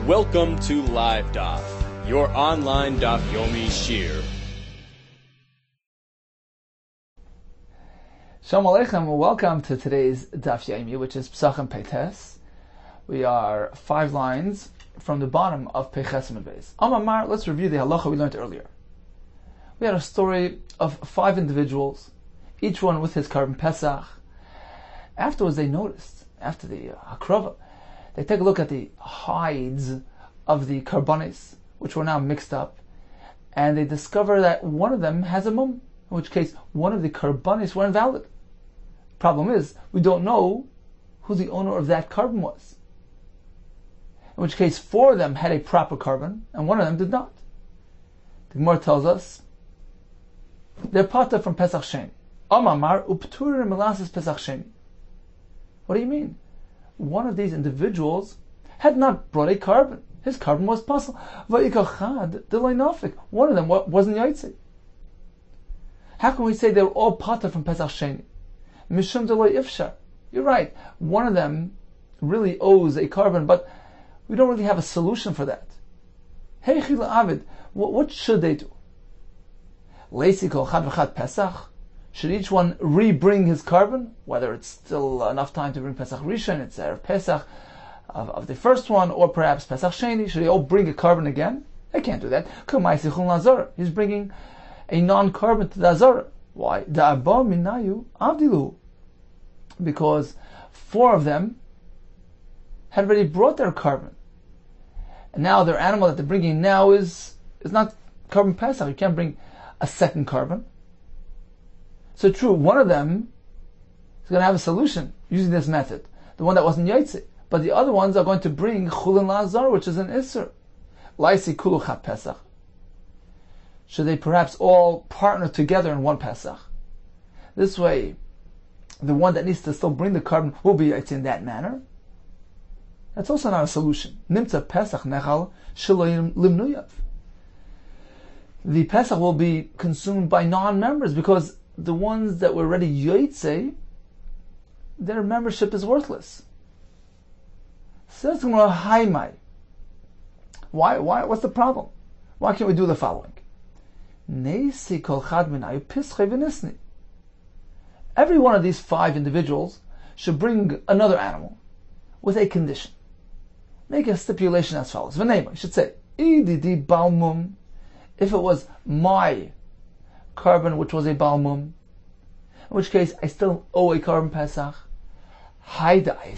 Welcome to Live Daf, your online Daf Yomi Shir. Shalom Aleichem, welcome to today's Daf Yomi, which is Pesachim Peites. We are 5 lines from the bottom of Peiches Beis. Amar, let's review the halacha we learned earlier. We had a story of 5 individuals, each one with his Karban Pesach. Afterwards they noticed, after the Hakrava, they take a look at the hides of the Karbanis, which were now mixed up, and they discover that one of them has a mum, in which case one of the Karbanis were invalid. Problem is, we don't know who the owner of that carbon was. In which case 4 of them had a proper carbon, and 1 of them did not. The Gemara tells us, they're pata from Pesach Sheni. Amamar upturir milasis Pesach Sheni. What do you mean? One of these individuals had not brought a carbon. His carbon was possible. One of them wasn't yaitse. How can we say they're all pata from Pesach Sheni? Mishum delay ifshar. You're right. One of them really owes a carbon, but we don't really have a solution for that. Hey chila avid, what should they do? Leisi kol chad v'chad Pesach. Should each one re-bring his carbon? Whether it's still enough time to bring Pesach Rishon, it's Erev Pesach of the first one, or perhaps Pesach Sheni. Should they all bring a carbon again? They can't do that. He's bringing a non-carbon to the Azara. Why? Because 4 of them had already brought their carbon. And now their animal that they're bringing now is not carbon Pesach. You can't bring a second carbon. So true, one of them is going to have a solution using this method, the one that wasn't Yaitse. But the other ones are going to bring Chulin La'azar, which is an Isser. Laisi Kulu Chat Pesach. Should they perhaps all partner together in one Pesach? This way, the one that needs to still bring the carbon will be Yaitse in that manner. That's also not a solution. Nimtza Pesach Nechal Shiloh Limnuyav. The Pesach will be consumed by non-members because the ones that were already Yaitse, their membership is worthless. Says Gemara, Haimai. Why? What's the problem? Why can't we do the following? Every one of these 5 individuals should bring another animal with a condition. Make a stipulation as follows. V'neima, you should say, Ididi balmum, if it was my carbon which was a balmum, in which case I still owe a carbon Pesach. Haida I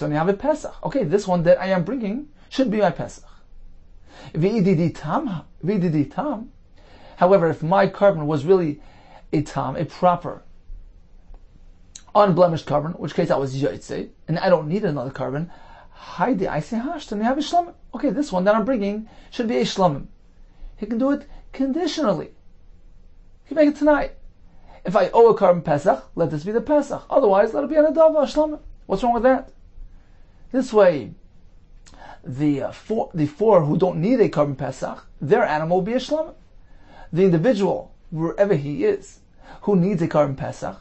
have a Pesach. Okay, this one that I am bringing should be my Pesach. V'ididi tam. However, if my carbon was really a tam, a proper, unblemished carbon, in which case I was yaitse, and I don't need another carbon, Haida I have a shlamim. Okay, this one that I'm bringing should be a shlamim. He can do it conditionally. He can make it tonight. If I owe a carbon Pesach, let this be the Pesach. Otherwise, let it be an Adava, Shlamim. What's wrong with that? This way, the four who don't need a carbon Pesach, their animal will be a Shlamim. The individual, wherever he is, who needs a carbon Pesach,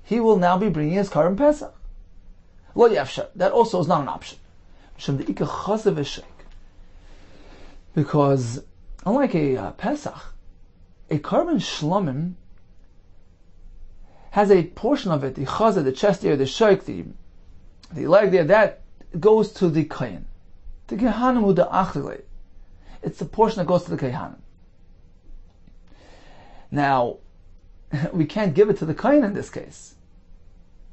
he will now be bringing his carbon Pesach. Lo yafshar. That also is not an option. Because, unlike a Pesach, a carbon shlamim has a portion of it, the chazah, the chest area, the shaik, the leg there, that goes to the kayin. The kehanim hu da'achlile. It's the portion that goes to the kehanim. Now, we can't give it to the kayin in this case.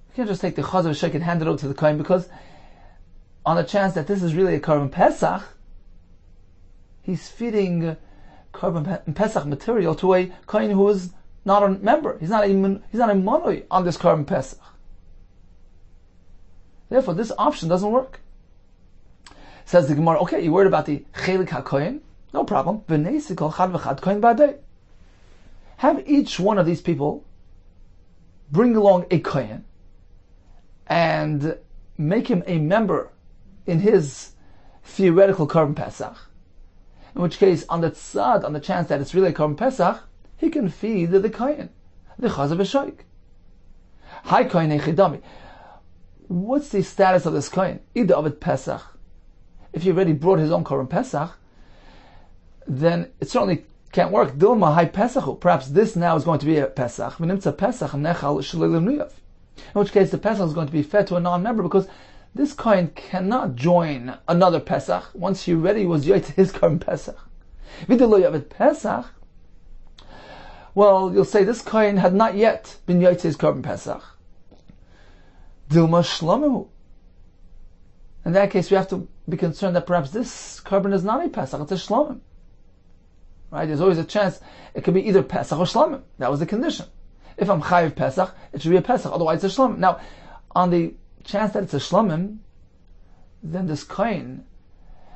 We can't just take the chazah, the shaik, and hand it over to the kayin, because on the chance that this is really a carbon pesach, he's feeding carbon Pesach material to a kohen who is not a member. He's not a monoi on this carbon Pesach. Therefore, this option doesn't work. Says the Gemara, okay, you worried about the chelik hakohen? No problem. Have each one of these people bring along a kohen and make him a member in his theoretical carbon Pesach. In which case, on the tzad, on the chance that it's really a carbon Pesach, he can feed the kohen, the chazah v'shoik. Hi kohen echidami. What's the status of this kohen? Ida avid Pesach. if he already brought his own Korban Pesach, then it certainly can't work. Dilma hai Pesachu. Perhaps this now is going to be a Pesach. V'nimtza Pesach nechal shelilim nuyav. In which case the Pesach is going to be fed to a non-member because this kohen cannot join another Pesach once he already was yoyt his Korban Pesach. V'dilo yavet Pesach. Well, you'll say this kohen had not yet been yoyt his Korban Pesach. Dilma shlamimu. In that case, we have to be concerned that perhaps this Korban is not a Pesach; it's a shlamim. Right? There's always a chance it could be either Pesach or Shlamim. That was the condition. If I'm Chayiv Pesach, it should be a Pesach, otherwise it's a Shlamim. Now, on the chance that it's a Shlamim, then this Kohen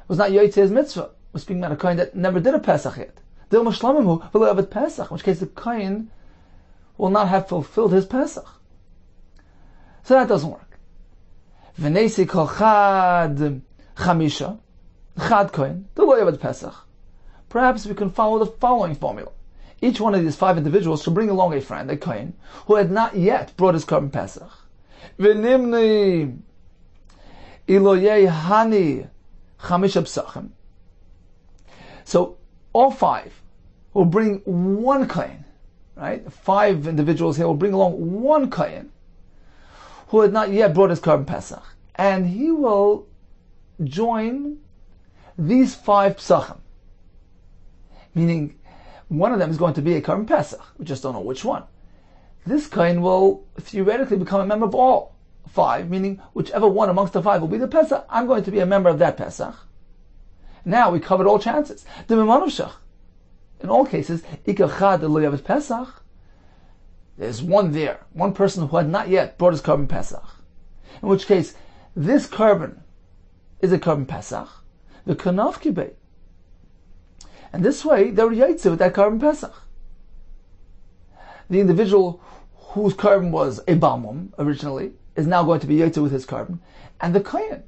was not Yoytze his mitzvah. We're speaking about a Kohen that never did a Pesach yet. Dilma Shlamim hu v'lo yavet Pesach, in which case the Kohen will not have fulfilled his Pesach. So that doesn't work. V'nesi kol chad chamisha, chad Kohen, v'lo yavet Pesach. Perhaps we can follow the following formula. Each one of these 5 individuals should bring along a friend, a kohen, who had not yet brought his Korban Pesach. V'nimni iloyei hani chamisha psachim. So all 5 will bring one kohen, right? 5 individuals here will bring along one kohen who had not yet brought his Korban Pesach, and he will join these 5 psachim. Meaning, one of them is going to be a Korban Pesach. We just don't know which one. This kohen will theoretically become a member of all 5, meaning whichever one amongst the 5 will be the Pesach, I'm going to be a member of that Pesach. Now we covered all chances. In all cases, Pesach, there's one there, one person who had not yet brought his Korban Pesach. In which case, this Korban is a Korban Pesach. The Kanaf Kibay. And this way, they were yaitze with that Korban Pesach. The individual whose Korban was a Balmum originally is now going to be yaitze with his Korban. And the Kohen,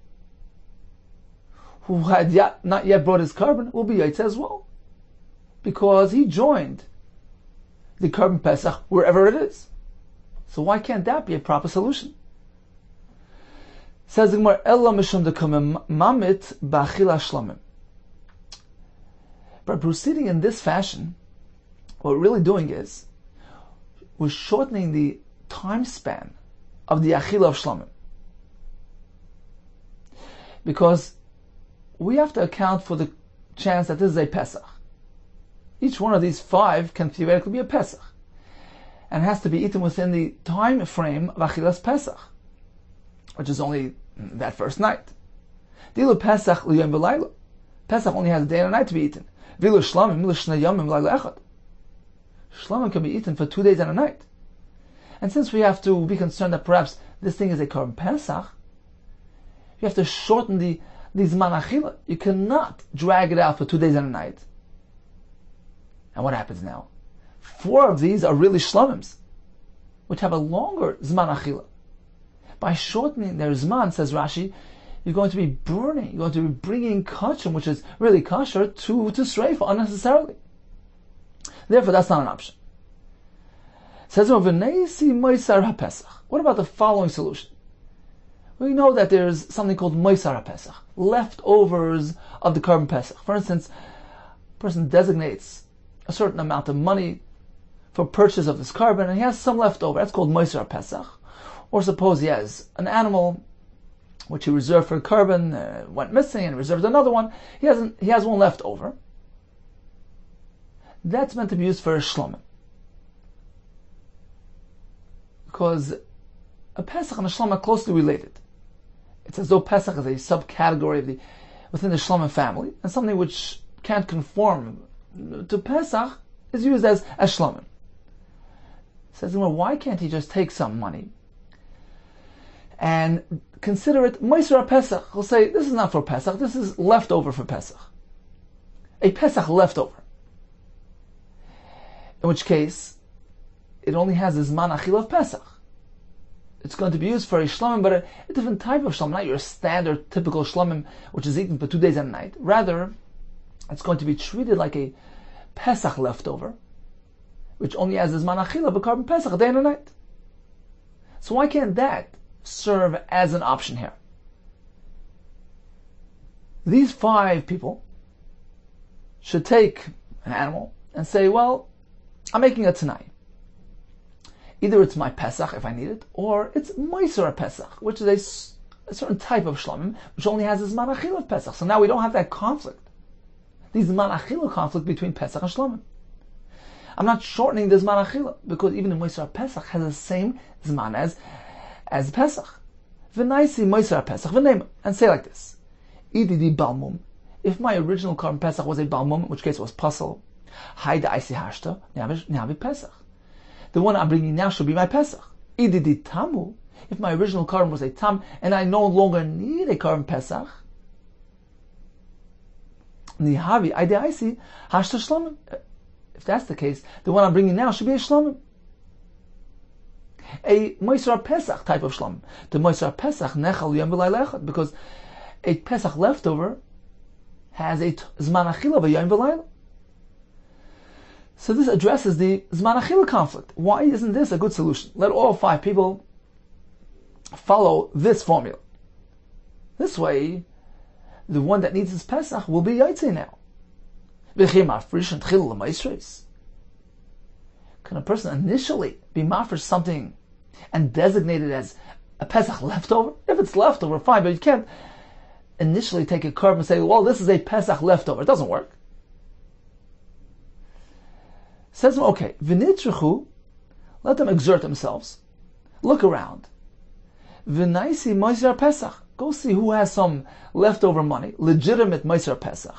who had not yet brought his Korban, will be yaitze as well. Because he joined the Korban Pesach wherever it is. So why can't that be a proper solution? Says the Gemara, Ella mishum dekamim mamit ba'achila shlamim. By proceeding in this fashion, what we're really doing is we're shortening the time span of the Achila of Shlamim. Because we have to account for the chance that this is a Pesach. Each one of these 5 can theoretically be a Pesach, and has to be eaten within the time frame of Achilas Pesach, which is only that first night. Dilu Pesach liyom v'layla. Pesach only has a day and a night to be eaten. Vilu shlamim l'shnei yomim l'layla echad. Shlamim can be eaten for 2 days and a night. And since we have to be concerned that perhaps this thing is a Korban Pesach, you have to shorten the Zman Achila. You cannot drag it out for 2 days and a night. And what happens now? 4 of these are really Shlamims, which have a longer Zman Achila. By shortening their Zman, says Rashi, you're going to be burning, you're going to be bringing kachim, which is really kosher, to sreifa unnecessarily. Therefore, that's not an option. Says what about the following solution? We know that there's something called Moisar HaPesach, leftovers of the Korban Pesach. For instance, a person designates a certain amount of money for purchase of this Korban, and he has some left over. That's called Moisar HaPesach. Or suppose he has an animal which he reserved for a Korban, went missing, and reserved another one. He has one left over. That's meant to be used for a Shlomim. Because a Pesach and a Shlom are closely related. It's as though Pesach is a subcategory within the Shlomim family, and something which can't conform to Pesach is used as Shlomim. Says, well, why can't he just take some money and consider it Moisar Pesach? He'll say, this is not for Pesach, this is leftover for Pesach. A Pesach leftover. In which case, it only has the Zman Achil of Pesach. It's going to be used for a Shlomim, but a different type of Shlomim, not your standard, typical Shlomim, which is eaten for 2 days and a night. Rather, it's going to be treated like a Pesach leftover, which only has the Zman Achil of a Korban Pesach, a day and a night. So why can't that serve as an option here? These 5 people should take an animal and say, well, I'm making it tonight. Either it's my Pesach if I need it, or it's Moisar Pesach, which is a certain type of shlamim, which only has this Zman Achila of Pesach. So now we don't have that conflict. These Zman Achila conflict between Pesach and shlamim. I'm not shortening the Zman Achila, because even the Moisar Pesach has the same Zman as Pesach. V'naisi Moisar Pesach, v'neima, and say like this. Ididi Balmum. If my original Korban Pesach was a Balmum, in which case it was Pasal, Haida Aisi Hashta, Navi Pesach. The one I'm bringing now should be my Pesach. Ididi Tamu. If my original Korban was a Tam, and I no longer need a Korban Pesach, Nihavi Aida Aisi Hashta Shlamim. If that's the case, the one I'm bringing now should be a Shlamim. A Moisar Pesach type of Shlamim. The Moisar Pesach Nechal Yom V'Layla Echad, because a Pesach leftover has a Zman Achila of a Yom V'Layla. So this addresses the Zman Achila conflict. Why isn't this a good solution? Let all 5 people follow this formula. This way, the one that needs his Pesach will be Yaitse now. Can a person initially be mafresh something and designate it as a Pesach leftover? If it's leftover, fine, but you can't initially take a korban and say, well, this is a Pesach leftover. It doesn't work. Says, okay, v'nitzruchu, let them exert themselves. Look around. V'naisi Moisar Pesach. Go see who has some leftover money, legitimate Moisar Pesach.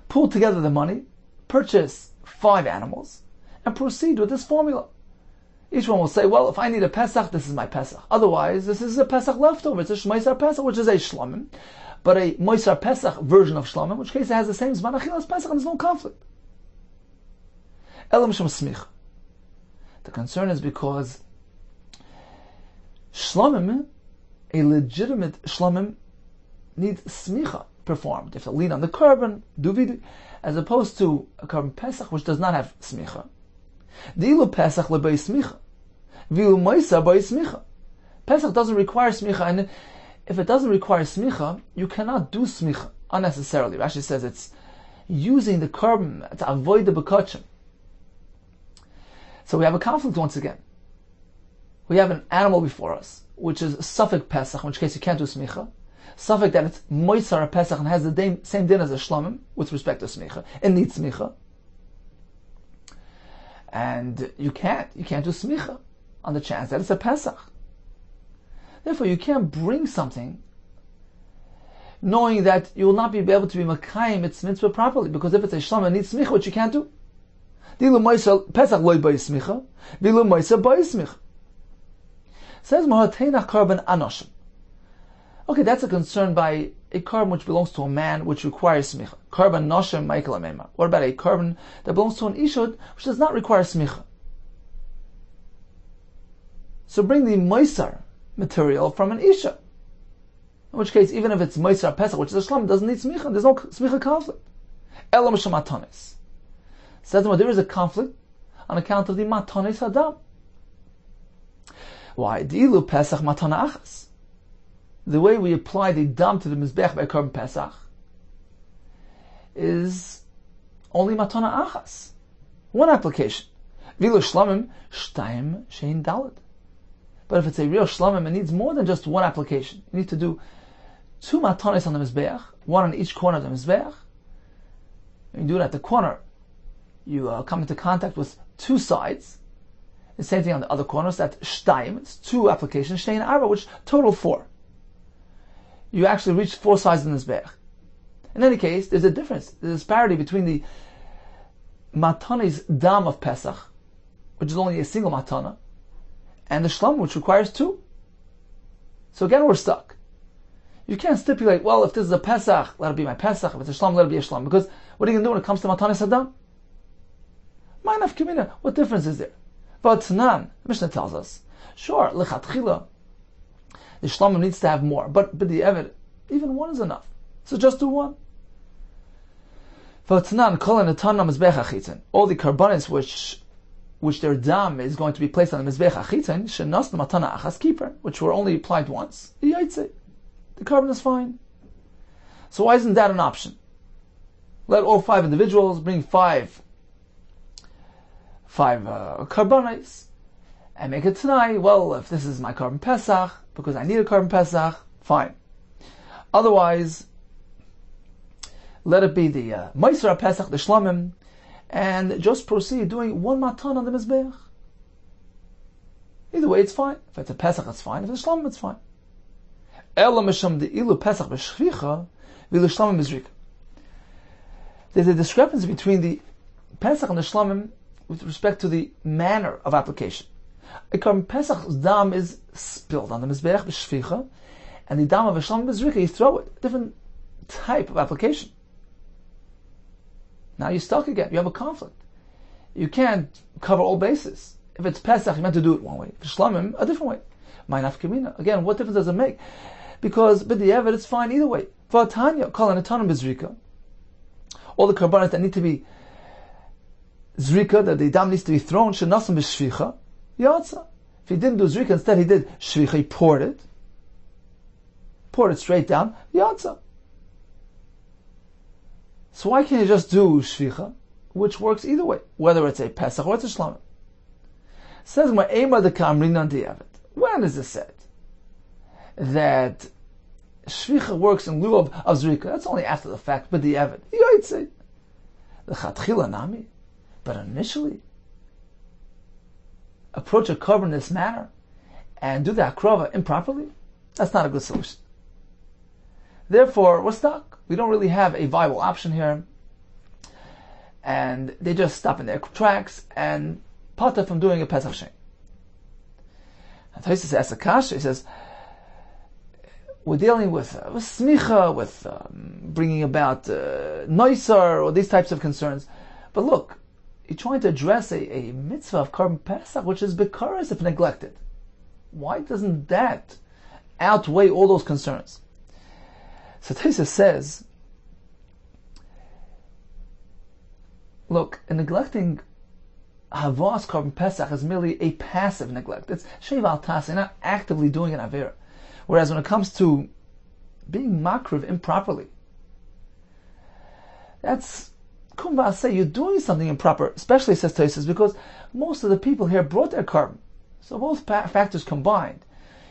Pull together the money, purchase 5 animals, and proceed with this formula. Each one will say, well, if I need a Pesach, this is my Pesach. Otherwise, this is a Pesach leftover. It's a Moisar Pesach, which is a Shlamim, but a Moisar Pesach version of Shlamim, in which case it has the same Zman Achila as Pesach, and there's no conflict. Elam Shem Smich. The concern is because Shlamim, a legitimate Shlamim, needs smicha performed. You have to lean on the korban, do vidu, as opposed to a korban Pesach which does not have smicha. Dilu Pesach lebei smicha, vilu moisa bei smicha. Pesach doesn't require smicha, and if it doesn't require smicha, you cannot do smicha unnecessarily. Rashi says it's using the korban to avoid the bekachim. So we have a conflict once again. We have an animal before us, which is Safek Pesach, in which case you can't do smicha. Safek that it's Moisar Pesach and has the same din as a Shlamim with respect to smicha. It needs smicha. And you can't do smicha on the chance that it's a Pesach. Therefore, you can't bring something knowing that you will not be able to be Makayim its mitzvah properly, because if it's a Shlamim, it needs smicha, which you can't do. Dilu Moisar Pesach loy by smicha, dilu Moisar by smicha. Says Mahateinach Korban Anoshim. Okay, that's a concern by a korban which belongs to a man, which requires smicha. Korban Noshim Michael Amema. What about a korban that belongs to an ishud, which does not require smicha? So bring the moisar material from an isha. In which case, even if it's moisar pesach, which is a shlam, it doesn't need smicha. There's no smicha conflict. Elam Shamatonis. Says there is a conflict on account of the matonis hadam. Why? Dilu Pesach matana achas. The way we apply the dam to the mizbech by korban Pesach is only matana achas. One application. Vilu shlamim shtayim shein dalad. But if it's a real shlamim, it needs more than just one application. You need to do 2 matanis on the mizbech, one on each corner of the mizbech. When you do it at the corner, you come into contact with 2 sides. The same thing on the other corners. That's shtayim. It's 2 applications. Shein arba, which total 4. You actually reach 4 sides in this mizbech. In any case, there's a difference. There's a disparity between the matanis dam of Pesach, which is only a single matana, and the shlam, which requires 2. So again, we're stuck. You can't stipulate, well, if this is a Pesach, let it be my Pesach. If it's a shlam, let it be a shlam. Because what are you going to do when it comes to matanis adam? Ma'anaf kimina. What difference is there? But Tanan, the Mishnah tells us, sure, lechatchila, the shlamim needs to have more, but the evid, even 1 is enough. So just do 1. All the karbanis which their dam is going to be placed on the mizbech achitzin, shenas the matana achas keeper, which were only applied once, the carbon is fine. So why isn't that an option? Let all 5 individuals bring five karbanos and make it tonight. Well, if this is my Korban Pesach, because I need a Korban Pesach, fine. Otherwise, let it be the Meiser Pesach, the Shlamim, and just proceed doing 1 matan on the Mizbeach. Either way, it's fine. If it's a Pesach, it's fine. If it's a Shlamim, it's fine. There's a discrepancy between the Pesach and the Shlamim with respect to the manner of application. A Korban Pesach's dam is spilled on the Mizbeach b'shvicha, and the dam of a Shlamim b'zrika, you throw it. Different type of application. Now you're stuck again. You have a conflict. You can't cover all bases. If it's Pesach, you're meant to do it one way. If it's Shlamim, a different way. Ma'inaf Kamina. Again, what difference does it make? Because b'di'evet, it's fine either way. V'atanya, kol anatanim b'zrika. All the karbanos that need to be zrika, that the dam needs to be thrown, shenasam b'shvicha, yatsa. If he didn't do zrika, instead he did shvicha, he poured it straight down, yatsa. So why can't you just do shvicha, which works either way, whether it's a Pesach or it's a Shlamim? Says when is this said that shvicha works in lieu of zrika? That's only after the fact, but the evid. The chatchila nami. But initially, approach a korban in this manner and do the akrava improperly, that's not a good solution. Therefore, we're stuck. We don't really have a viable option here. And they just stop in their tracks and pata from doing a Pesach Shem. And Tosfos asks a kasha, he says, we're dealing with smicha, with bringing about noisar, or these types of concerns. But look, you're trying to address a mitzvah of Korban Pesach, which is bekaras if neglected. Why doesn't that outweigh all those concerns? So Tosfos says, look, neglecting Havas Korban Pesach is merely a passive neglect. It's Sheiv al Tas, you're not actively doing an Avera. Whereas when it comes to being makriv improperly, that's Kumba say you're doing something improper, especially, says Tosfos, because most of the people here brought their korban. So both factors combined.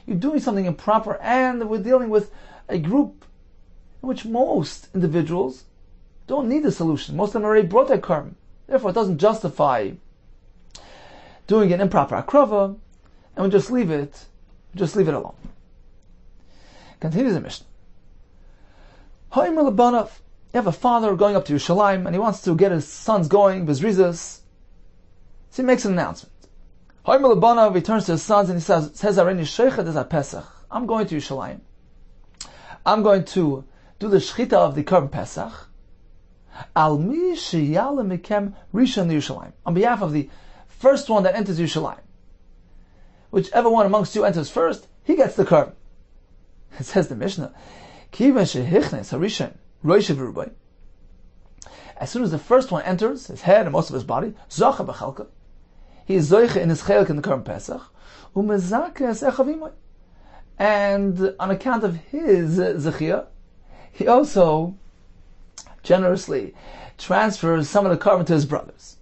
You're doing something improper, and we're dealing with a group in which most individuals don't need a solution. Most of them already brought their korban. Therefore, it doesn't justify doing an improper akrava, and we just leave it alone. Continues the Mishnah. You have a father going up to Yerushalayim, and he wants to get his sons going, Bezrizas. So he makes an announcement. He turns to his sons and he says, I'm going to Yerushalayim. I'm going to do the shchita of the Korban Pesach. Al mi sheyala mikem rishon Yerushalayim. On behalf of the first one that enters Yerushalayim. Whichever one amongst you enters first, he gets the Korban. It says the Mishnah, as soon as the first one enters, his head and most of his body, he is zoiche in his chelik in the Korban Pesach, and on account of his zechia, he also generously transfers some of the korban to his brothers.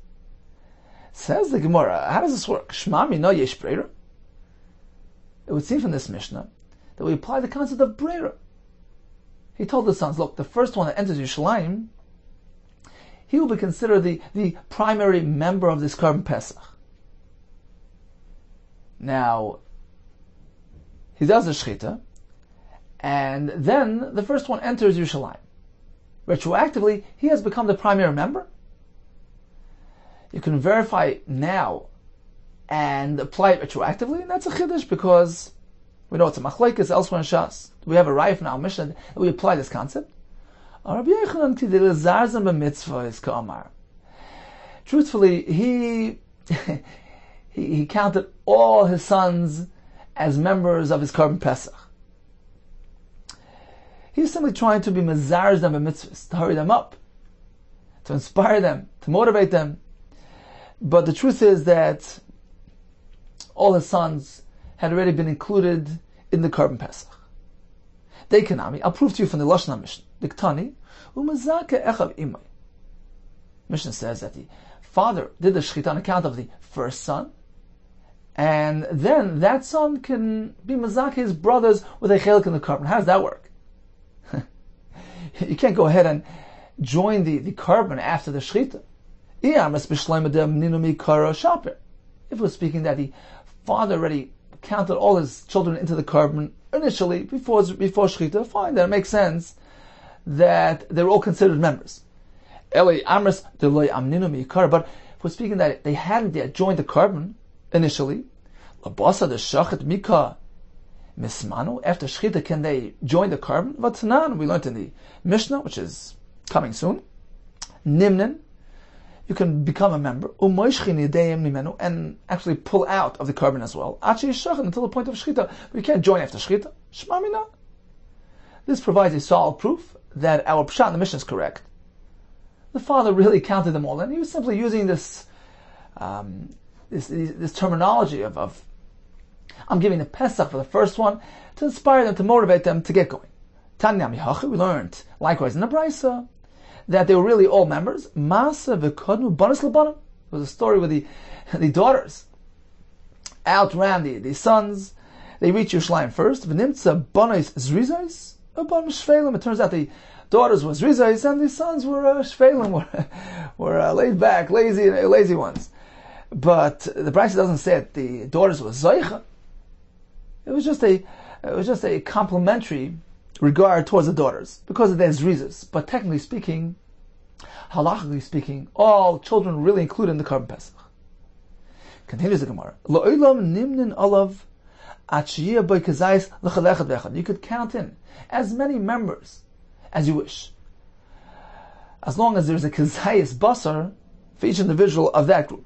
Says the Gemara, how does this work? Shmami no yesh breira. It would seem from this Mishnah that we apply the concept of breira. He told the sons, look, the first one that enters Yerushalayim, he will be considered the primary member of this Korban Pesach. Now, he does the shchita, and then the first one enters Yerushalayim. Retroactively, he has become the primary member. You can verify now and apply it retroactively, and that's a chiddush because we know it's a machlekes elsewhere in Shas. We have a raya from our Mishnah that we apply this concept. Truthfully, he counted all his sons as members of his Korban Pesach. He's simply trying to be mezarz them b'mitzvahs, to hurry them up, to inspire them, to motivate them. But the truth is that all his sons had already been included in the Korban Pesach. They kanami. I'll prove to you from the Lashon Mishnah. Diktani umazake echav imay. Mishnah says that the father did the shechita on account of the first son, and then that son can be mazake his brothers with a chelik in the carbon. How does that work? You can't go ahead and join the carbon after the shechita. If we're speaking that the father already counted all his children into the carbon initially before shechita, fine, that makes sense that they're all considered members. But if we're speaking that they hadn't yet joined the carbon initially, after shechita can they join the carbon? Vatanan, we learned in the Mishnah, which is coming soon. Nimnin, you can become a member, and actually pull out of the carbon as well, until the point of shechita. But you can't join after shechita. Shmamina. This provides a solid proof that our pshat in the Mishnah is correct. The father really counted them all, and he was simply using this terminology of I'm giving the Pesach for the first one to inspire them, to motivate them to get going. Tanya mihachi, we learned likewise in the Brisa that they were really all members. Masa v'kodnu banis l'banim. There was a story where the daughters outran the sons. They reach Yerushalayim first. V'nimtza banis zrizais u'banim shvelim. It turns out the daughters were zrizais and the sons were shvelim, were laid back, lazy ones. But the Brisa doesn't say that the daughters were zoicha. It was just a complimentary regard towards the daughters because of their zrizas. But technically speaking, halachically speaking, all children really included in the carbon Pesach. Continues the Gemara. Lo'olam nimnin olav atshiyah by kazayis l'chalechad v'echad. You could count in as many members as you wish, as long as there's a kazayis basar for each individual of that group.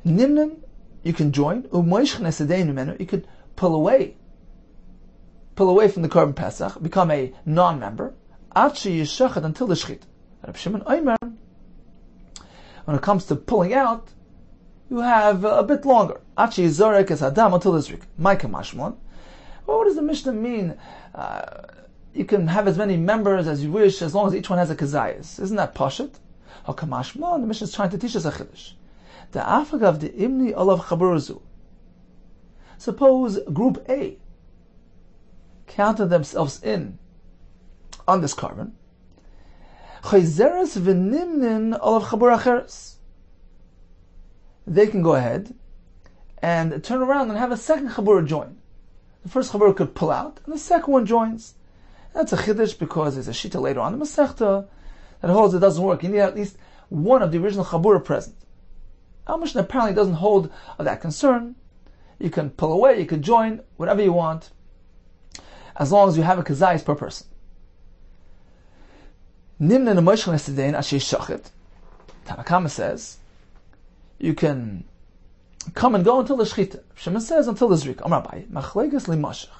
Nimnin, you can join. You could pull away from the carbon Pesach, become a non-member, until the shechit. When it comes to pulling out, you have a bit longer. Until the shechit. Well, what does the Mishnah mean? You can have as many members as you wish, as long as each one has a kazayas. Isn't that pashut? The Mishnah is trying to teach us a chiddush. The afagav the imni olav chaburuzu. Suppose group A counted themselves in on this carbon. Chayzeres v'nimnin olav chabur acheres. They can go ahead and turn around and have a second chabur join. The first chabur could pull out, and the second one joins. That's a chiddush because there's a shita later on the Masechta that holds it doesn't work. You need at least one of the original chabur present. Our Mishnah apparently doesn't hold of that concern. You can pull away, you can join, whatever you want, as long as you have a kazayis per person. Nimna nemoishchen esedein asher shachit. Tanakama says you can come and go until the shechita. Shimon says until the zrika. Amar Abaye, machleges limashach.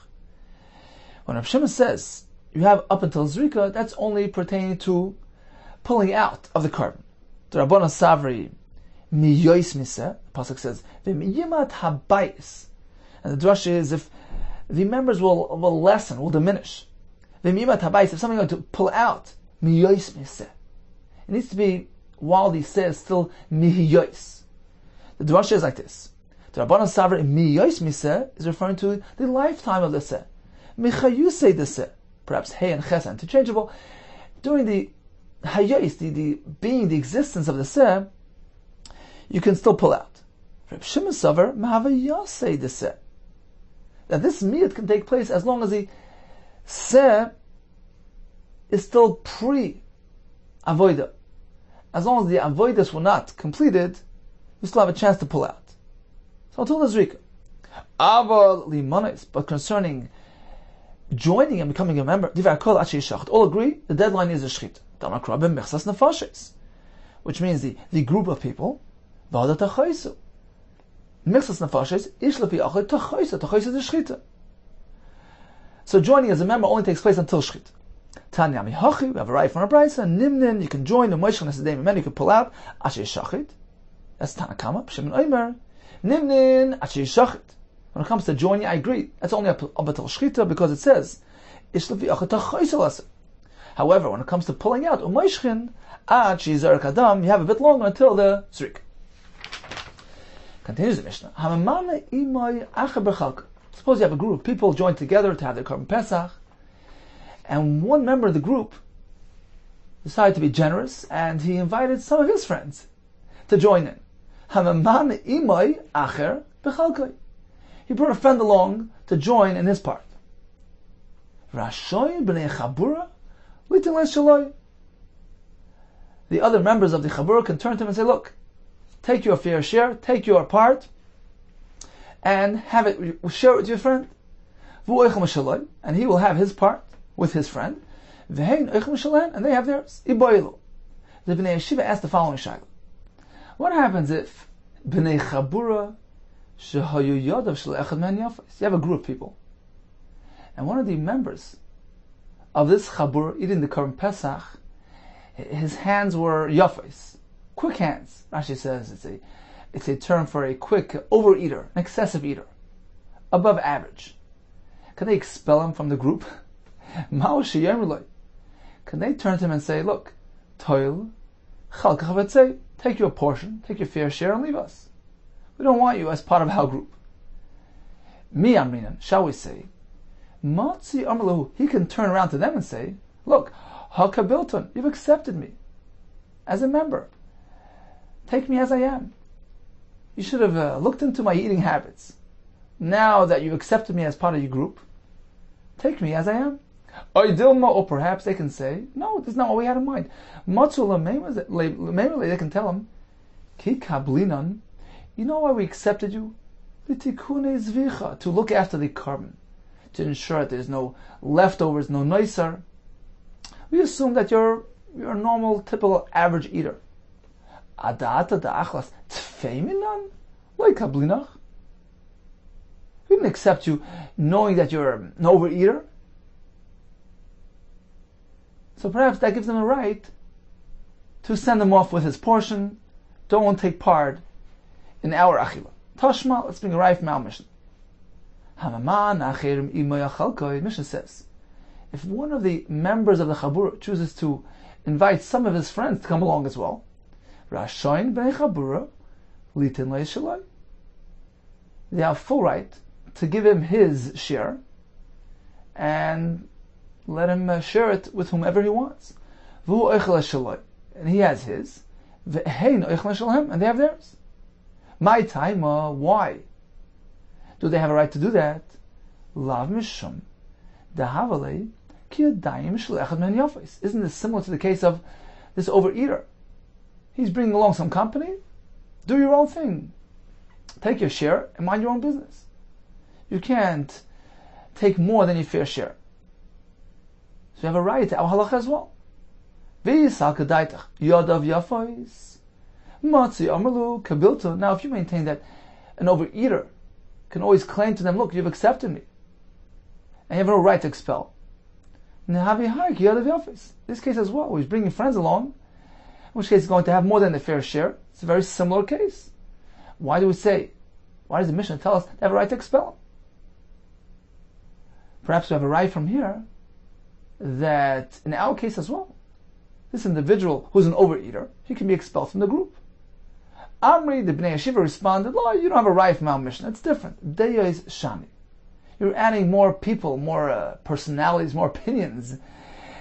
When Shimon says you have up until zrika, that's only pertaining to pulling out of the carbon. The Rabbanan Savri miyois miseh. The pasuk says v'miyimat habayis, and the drush is if the members will lessen, will diminish. V'miyimat habayis, if something going to pull out miyois miseh, it needs to be while the seh is still miyois. The drush is like this. The Rabbanan Savri miyois miseh is referring to the lifetime of the seh. Michayusei the seh, perhaps hey and ches are interchangeable. During the hayos, the being, the existence of the seh, you can still pull out. Reb Shimon Savar Mahavayasei the seh, that this miyut can take place as long as the seh is still pre-avoida. As long as the avoidas were not completed, you still have a chance to pull out. So until the zrika. Aval limanis, but concerning joining and becoming a member, all agree the deadline is the shechita. Which means the group of people, mixas nefashes, the shechita. So joining as a member only takes place until shechita. Tanya mihachi, we have a right from a brisa. Nimnin, you can join the moishchen esedeim, and you can pull out asher shachit. That's Tanakama. Shimon Omer. Nimnin asher shachit. When it comes to joining, I agree. That's only up until shechita because it says However, when it comes to pulling out, you have a bit longer until the zrik. Continues the Mishnah. Suppose you have a group of people joined together to have their Korban Pesach, and one member of the group decided to be generous, and he invited some of his friends to join in. He brought a friend along to join in his part. The other members of the Chabura can turn to him and say, look, take your fair share, take your part, and have it, share it with your friend. And he will have his part with his friend. And they have theirs. The Bnei Yeshiva asked the following shayla. What happens if Bnei Chabura shehayu yodav shel echad men yafos? You have a group of people, and one of the members of this Chabura eating the Korban Pesach, his hands were yafos, quick hands. Rashi says it's a term for a quick overeater, an excessive eater, above average. Can they expel him from the group? Can they turn to him and say, look, toil, take your portion, take your fair share and leave us. We don't want you as part of our group. Mi amrinan, shall we say, Matzi Amalahu, he can turn around to them and say, look, Hakabilton, you've accepted me as a member. Take me as I am. You should have looked into my eating habits. Now that you've accepted me as part of your group, take me as I am. Or perhaps they can say, no, this is not what we had in mind. They can tell him, Ki kablinan, you know why we accepted you? To look after the korban, to ensure that there's no leftovers, no noiser. We assume that you're a normal, typical, average eater. Adata da'achlas tfeiminan, like kablinach. We didn't accept you knowing that you're an overeater. So perhaps that gives them a right to send him off with his portion. Don't take part in our achila. Tashma, let's bring a right from our Mishnah. Mishnah says, if one of the members of the Chabura chooses to invite some of his friends to come along as well, Rashayin b'nei Chabura litin le'ishalai, they have full right to give him his share and let him share it with whomever he wants. And he has his, and they have theirs. My time, why do they have a right to do that? Lav mishum dahavale ki yadayim shel echad men yafos. Isn't this similar to the case of this overeater? He's bringing along some company. Do your own thing. Take your share and mind your own business. You can't take more than your fair share. So you have a right to our halacha as well. Yodav yafos. Now, if you maintain that an overeater can always claim to them, look, you've accepted me, and you have no right to expel. In this case as well, he's bringing friends along, in which case he's going to have more than the fair share. It's a very similar case. Why does the Mishnah tell us they have a right to expel him? Perhaps we have a right from here that in our case as well, this individual who's an overeater, he can be expelled from the group. Amri, the Bnei Yeshiva, responded, "No, you don't have a right from our Mishnah. It's different. Deya is shani. You're adding more people, more personalities, more opinions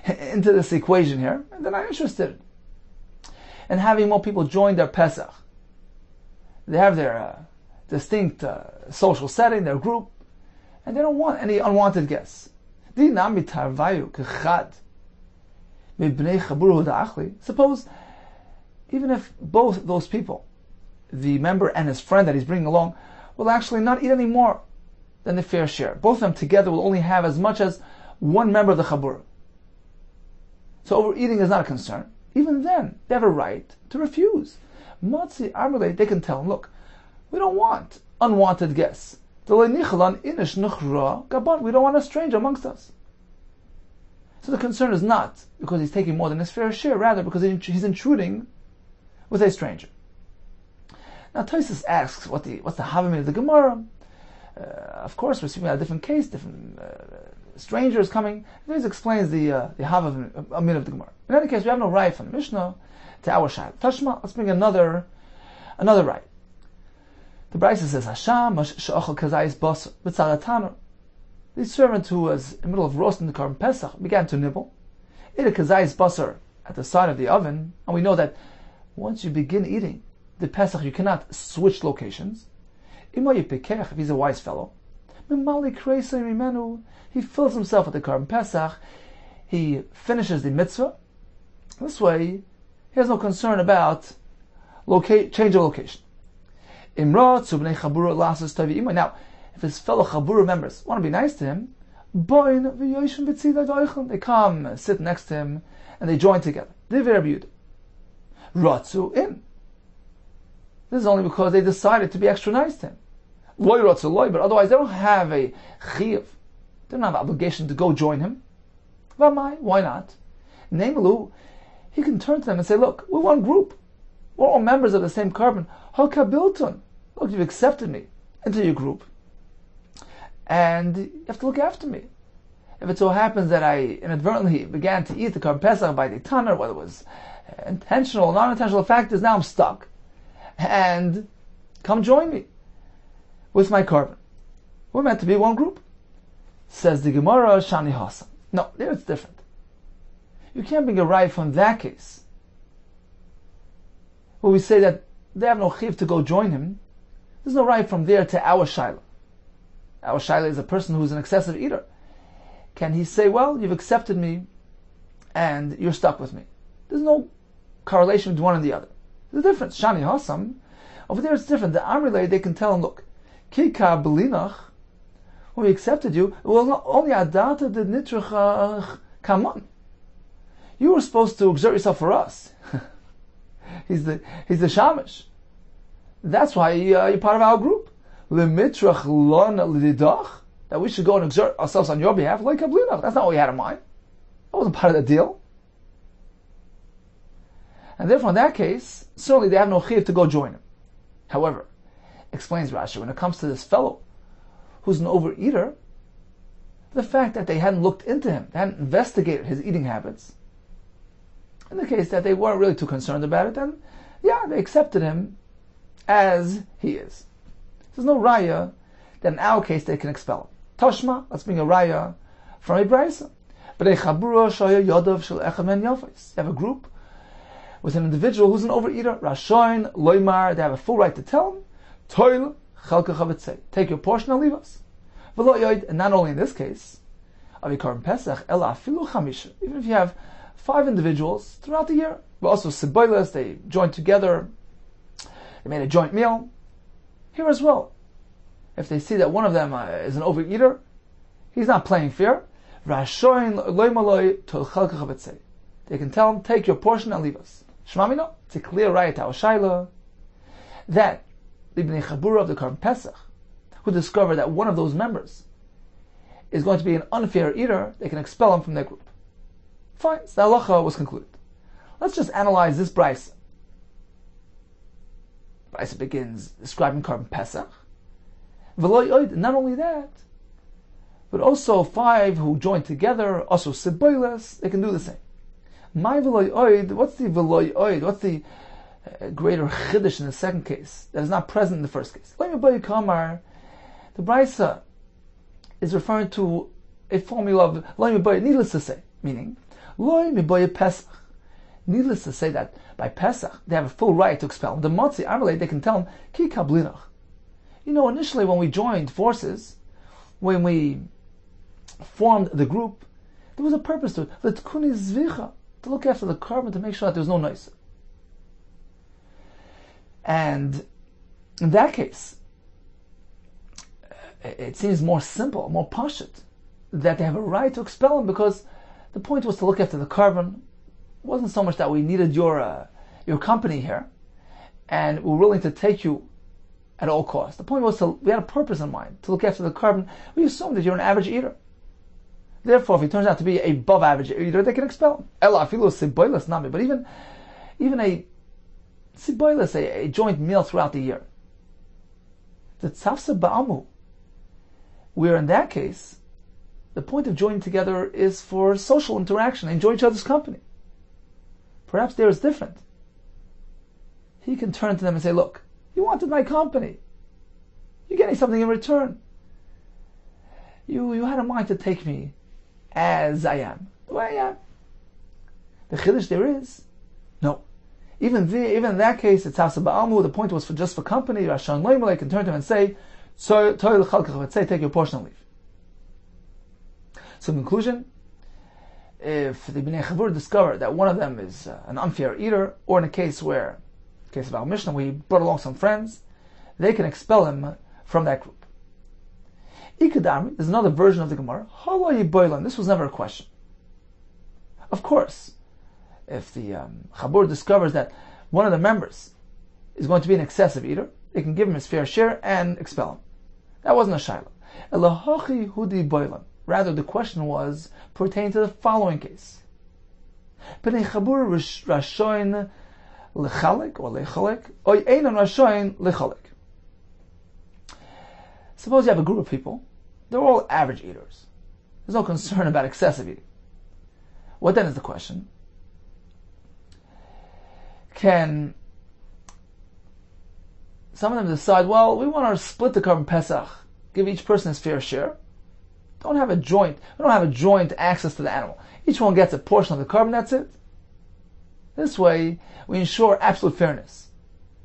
into this equation here, and they're not interested in having more people join their Pesach. They have their distinct social setting, their group, and they don't want any unwanted guests. Suppose, even if both those people, the member and his friend that he's bringing along, will actually not eat any more than the fair share. Both of them together will only have as much as one member of the Chabura. So overeating is not a concern. Even then, they have a right to refuse. Matzi Amrle, they can tell him, look, we don't want unwanted guests. We don't want a stranger amongst us. So the concern is not because he's taking more than his fair share, rather because he's intruding with a stranger. Now Tosfos asks, what's the Havamim of the Gemara? Of course, we're speaking about a different case, different stranger is coming. This explains the Havav Amin of the Gemara. In any case, we have no right from the Mishnah to our Shaila. Tashma, let's bring another right. The Brisa says, Hasham she'achal kazayis basar b'tzad hataner. The servant who was in the middle of roasting the Korban Pesach began to nibble. Ate a kazayis basar at the side of the oven, and we know that once you begin eating the Pesach, you cannot switch locations. If he's a wise fellow, he fills himself with the Korban Pesach, he finishes the mitzvah. This way, he has no concern about change of location. Now, if his fellow Chabura members want to be nice to him, they come, sit next to him, and they join together. Ratzu in. This is only because they decided to be extra nice to him. Loy ratzu loy, but otherwise they don't have a chiyuv. They don't have an obligation to go join him. Why not? Namely, he can turn to them and say, look, we're one group. We're all members of the same carbon. Hakabilton. Look, you've accepted me into your group. And you have to look after me. If it so happens that I inadvertently began to eat the Korban Pesach by the tanner, whether it was intentional or non-intentional, the fact is now I'm stuck. And come join me with my carbon. We're meant to be one group. Says the Gemara, Shani Hassan. No, there it's different. You can't bring a right from that case, where we say that they have no chiv to go join him. There's no right from there to our Shaila. Our Shaila is a person who's an excessive eater. Can he say, well, you've accepted me and you're stuck with me? There's no correlation between one and the other. There's a difference. Shani Hasam. Over there it's different. The Amrilay, they can tell him, look, Kika Belinach, when we accepted you, it was not only Adata the Nitrach Kaman. You were supposed to exert yourself for us. He's the Shamish. That's why you're part of our group. Lemitrach lon lidach, that we should go and exert ourselves on your behalf, like Kablinach. That's not what we had in mind. That wasn't part of the deal. And therefore, in that case, certainly they have no chiv to go join him. However, explains Rashi, when it comes to this fellow who's an overeater, the fact that they hadn't looked into him, they hadn't investigated his eating habits, in the case that they weren't really too concerned about it, then yeah, they accepted him as he is. There's no raya that in our case they can expel him. Toshma, let's bring a raya from a brisa. But you have a group with an individual who's an overeater, Rashoin, Loimar, they have a full right to tell him, Toil, Chalka Chavetzei, take your portion and leave us. And not only in this case, Avikar Pesach, Ela Afilu Chamisha, even if you have 5 individuals throughout the year, but also Siboilas, they joined together, they made a joint meal. Here as well, if they see that one of them is an overeater, he's not playing fair, Rashoin, Loimaloi, Toil Chalka Chavetzei. They can tell him, take your portion and leave us. Shmamino, it's a clear right to our Shaila that the Bnei Chabura of the Korban Pesach, who discover that one of those members is going to be an unfair eater, they can expel him from their group. Fine, so the halacha was concluded. Let's just analyze this brisa. Brisa begins describing Korban Pesach. Not only that, but also 5 who join together, also Siboilas, they can do the same. My v'loy oid, what's the v'loy oid? What's the greater chiddush in the second case that is not present in the first case? The Brisa is referring to a formula of loy miboy, needless to say, meaning loy miboy Pesach. Needless to say that by Pesach they have a full right to expel him. The Motzi Amalei, they can tell him ki kablinach. You know, initially when we joined forces, when we formed the group, there was a purpose to it. L'tkuni zvicha, to look after the carbon, to make sure that there's no noise. And in that case, it seems more simple, more pashut, that they have a right to expel him, because the point was to look after the carbon. It wasn't so much that we needed your company here, and we're willing to take you at all costs. The point was we had a purpose in mind, to look after the carbon. We assume that you're an average eater. Therefore, if he turns out to be above average eater, they can expel him. Ela afilu siboilas nami. But even a siboilas, a joint meal throughout the year. The tzafsa ba'amu, where in that case, the point of joining together is for social interaction, enjoy each other's company. Perhaps there is different. He can turn to them and say, look, you wanted my company. You're getting something in return. You had a mind to take me as I am, the way I am. The chiddush there is, no. Even in that case, it's Hafsa Ba'almu, the point was just for company. Rashan Loimalei can turn to him and say, take your portion and leave. So in conclusion, if the Bnei Chavur discover that one of them is an unfair eater, or in a case of our Mishnah, where he brought along some friends, they can expel him from that group. Ikadami, there's another version of the Gemara. This was never a question. Of course, if the Chabur discovers that one of the members is going to be an excessive eater, they can give him his fair share and expel him. That wasn't a shayla. Elahachi hudi boilam. Rather, the question was pertaining to the following case. Bnei Chabur rashoin lechalek or lechalek, or einon rashoin lechalek. Suppose you have a group of people, they're all average eaters. There's no concern about excessive eating. What then is the question? Can some of them decide, well, we want to split the carbon Pesach, give each person his fair share? We don't have a joint access to the animal. Each one gets a portion of the carbon, that's it. This way, we ensure absolute fairness.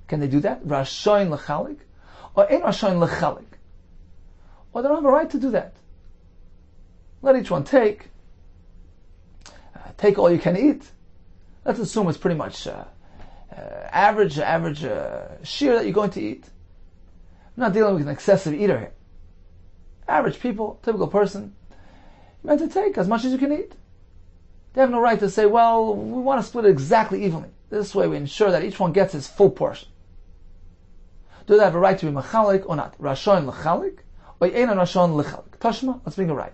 Can they do that? Rashoin lechalik? Or ein rashoin lechalik? Or they don't have a right to do that. Let each one take all you can eat. Let's assume it's pretty much average shear that you're going to eat. I'm not dealing with an excessive eater here. Average people, typical person, you're meant to take as much as you can eat. They have no right to say, well, we want to split it exactly evenly. This way we ensure that each one gets his full portion. Do they have a right to be mechalik or not? Rashoin lechalik? Or einon rashoin lechalik? Tashma, let's bring it right.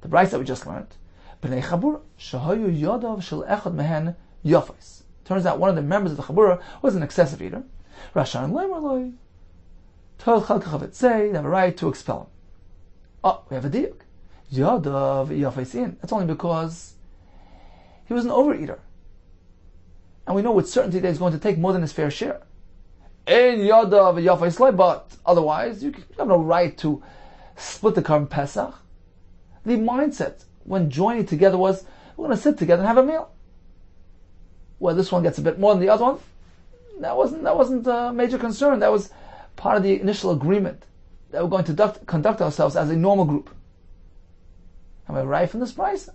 The brayso that we just learned, Bnei Chabura, shahayu yodav shel echad mehen yofais. Turns out one of the members of the Chabura was an excessive eater. Rashan lemerloi. Tol chalkachavet say, they have a right to expel him. Oh, we have a diuk. Yodav yofaisin. That's only because he was an overeater. And we know with certainty that he's going to take more than his fair share. Ein yodav yofaisloi, but otherwise, you have no right to split the carbon Pesach. The mindset when joining together was, we're going to sit together and have a meal. Well, this one gets a bit more than the other one. That wasn't a major concern. That was part of the initial agreement that we're going to conduct ourselves as a normal group. And we're right from this price.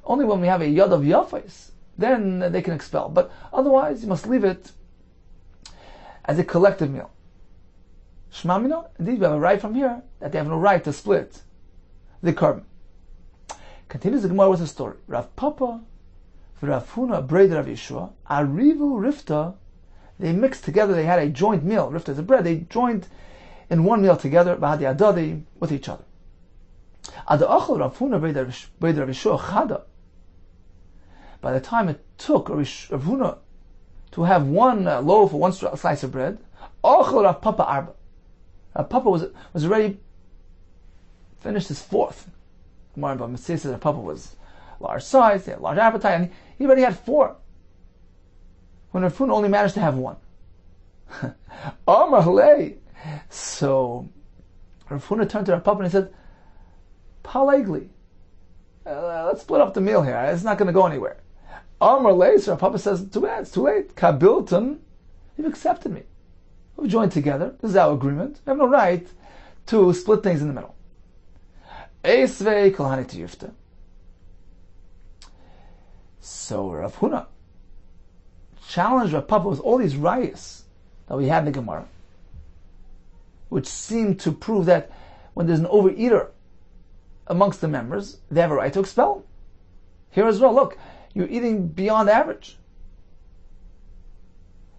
Only when we have a yod of yafais, then they can expel. But otherwise, you must leave it as a collective meal. Shmamina, indeed, we have a right from here that they have no right to split the carbon. Continues the Gemara with a story. Rav Papa, Rav Huna, bread Rav Yeshua, Arivu Rifta, they mixed together, they had a joint meal. Rifta is a bread, they joined in one meal together, Bahadi Adadi, with each other. Ada Achel Rav Huna, bread Rav Yeshua, Chada. By the time it took Rav Huna to have one loaf or one slice of bread, Achel Rav Papa Arba. Rav Papa was already finished his fourth. Gemara about Mitzvah says that Papa was large size, he had large appetite, and he already had four. When Rav Huna only managed to have one. So Rav Huna turned to Rav Papa and he said, Palegli, let's split up the meal here. It's not going to go anywhere. Amar lei, so Rav Papa says, too bad, it's too late. Kabilton, you've accepted me. We've joined together. This is our agreement. We have no right to split things in the middle. Eisvei kolhani tiyufta. So Rav Huna challenged Rav Papa with all these rayas that we had in the Gemara, which seem to prove that when there's an overeater amongst the members, they have a right to expel him. Here as well, look, you're eating beyond average.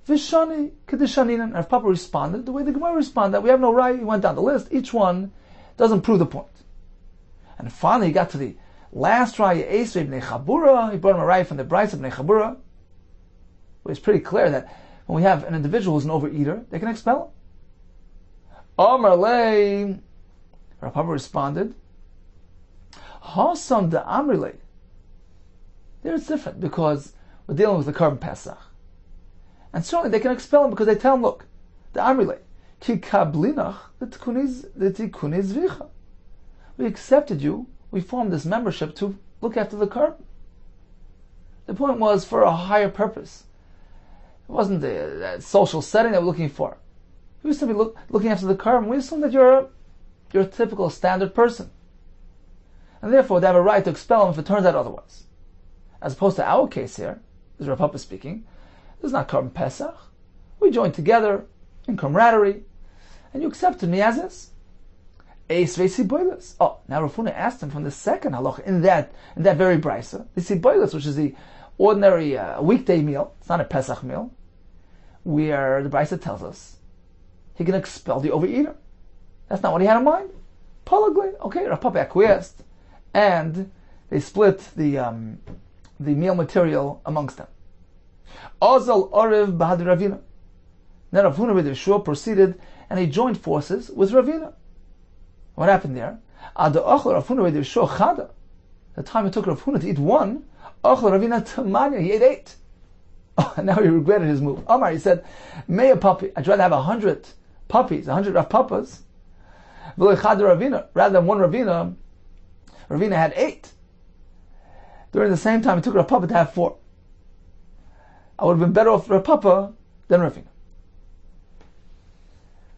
Vishani kedishaninan. Rav Papa responded the way the Gemara responded, that we have no right. He went down the list. Each one doesn't prove the point. And finally, he got to the last raya, Esrei b'nei Chabura. He brought him a raya from the Brayso b'nei Chabura, where it's pretty clear that when we have an individual who's an overeater, they can expel him. Amar lei, Rav Papa responded, Hasam de Amrile. There it's different because we're dealing with the Korban Pesach. And certainly they can expel him because they tell him, look, the Amrile, ki kablinach, the tikkun is vicha. We accepted you, we formed this membership to look after the Korban. The point was for a higher purpose. It wasn't the social setting that we're looking for. We were simply looking after the Korban. We assume that you're a typical standard person. And therefore they have a right to expel him if it turns out otherwise. As opposed to our case here, this is Rav Papa speaking, this is not Korban Pesach. We joined together in camaraderie, and you accepted me as is. Oh, now Rav Huna asked him from the second halacha in that very brisa, the siboilus, which is the ordinary weekday meal, it's not a Pesach meal, where the brisa tells us he can expel the overeater. That's not what he had in mind. Polygly, okay, Rav Papa acquiesced, and they split the meal material amongst them. Ozal Orev Bahad Ravina. Then Rav Huna with Yeshua proceeded and he joined forces with Ravina. What happened there? The time it took Rav Huna to eat one, he ate 8. Oh, now he regretted his move. Omar, he said, "May a puppy. I'd rather have 100 puppies, 100 Rav Papas, rather than one Ravina. Ravina had 8. During the same time, it took Rav Papa to have 4. I would have been better off Rav Papa than Ravina."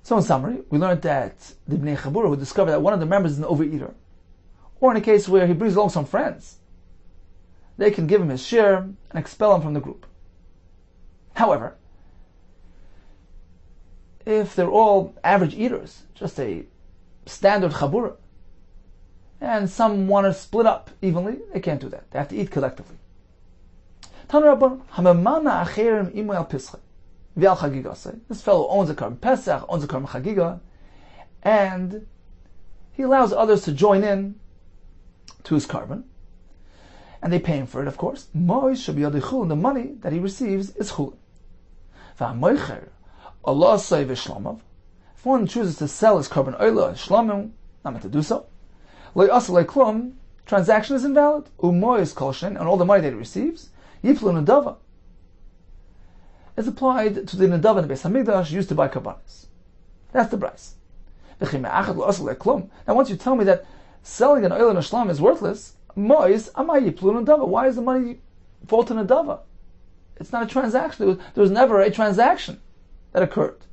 So in summary, we learned that the Bnei Chabura would discover that one of the members is an overeater, or in a case where he brings along some friends, they can give him his share and expel him from the group. However, if they're all average eaters, just a standard Chabura, and some want to split up evenly, they can't do that. They have to eat collectively. This fellow owns a Korban Pesach, owns a Korban Chagiga, and he allows others to join in to his Korban, and they pay him for it, of course. And the money that he receives is chulin. If one chooses to sell his Korban Oila Shlomim, not meant to do so, transaction is invalid. And all the money that he receives, Yiplu Nadava, is applied to the Nadava in the Beis Hamikdash used to buy Karbanis. That's the price. Now once you tell me that selling an oil and a shlam is worthless, why does the money fall to Nadava? It's not a transaction. There was never a transaction that occurred.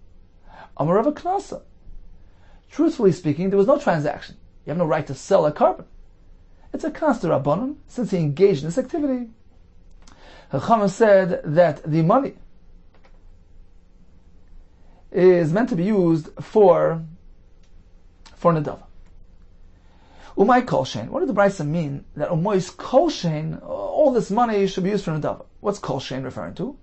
Amarava Knasa. Truthfully speaking, there was no transaction. You have no right to sell a carbon. It's a Knas Rabbanon, since he engaged in this activity. Chacham said that the money is meant to be used for Nadava. Umay Kolshein. What did the Brisa mean that Umay's Kolshein, all this money should be used for Nadava? What's Kolshein referring to?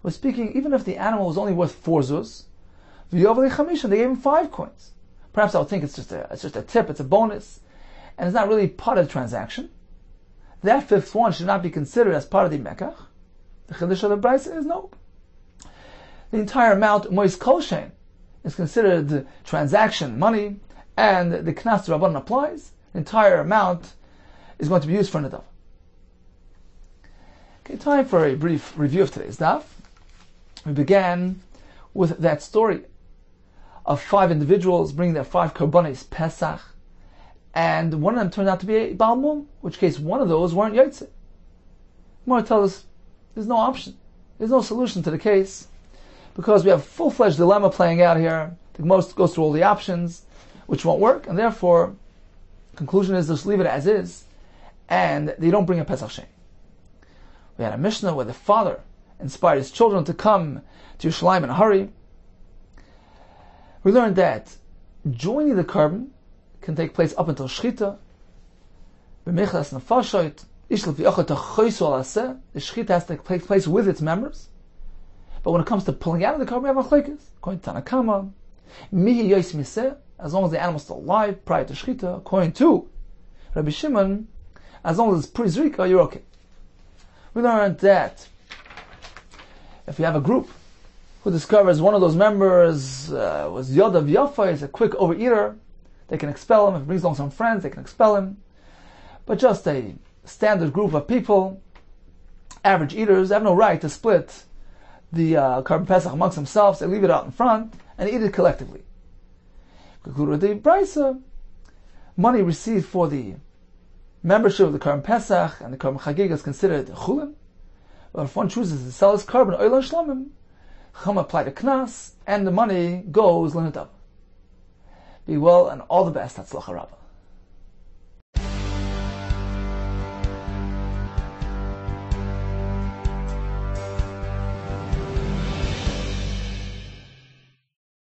We're speaking, even if the animal was only worth 4 zuz, they gave him 5 coins. Perhaps I would think it's just a tip, it's a bonus, and it's not really part of the transaction. That 5th one should not be considered as part of the mekach. The chiddush of the Brisa is no. The entire amount, Mois Kolshein, is considered transaction money, and the Knas Rabbanon applies. The entire amount is going to be used for Nadav. Okay, time for a brief review of today's daf. We began with that story of 5 individuals bringing their 5 korbanos Pesach, and one of them turned out to be a Baal Mum, in which case one of those weren't Yotzei. More tells us there's no option. There's no solution to the case, because we have a full-fledged dilemma playing out here. The Gemara goes through all the options, which won't work, and therefore, conclusion is just leave it as is, and they don't bring a Pesach Sheni. We had a Mishnah where the father inspired his children to come to Yerushalayim in a hurry. We learned that joining the carbon can take place up until Shchita. B'mechlas nefashot, the Shchita has to take place with its members. But when it comes to pulling out of the carbon, we have machlekes. According to Tanakama, mihi yois miseh, as long as the animal is still alive prior to Shchita. According to Rabbi Shimon, as long as it's pre-Zrika, you're okay. We learned that if you have a group who discovers one of those members was Yodav Yafa, is a quick overeater, they can expel him. If he brings along some friends, they can expel him. But just a standard group of people, average eaters, have no right to split the Karban Pesach amongst themselves. They leave it out in front and eat it collectively. Conclude with the Brisa, money received for the membership of the Karban Pesach and the Karban Chagig is considered chulin. But if one chooses to sell his Karban Oilan Shlomim, Chum apply the Knas, and the money goes l'nadav. Be well and all the best. That's Hatzlacha Rabbah.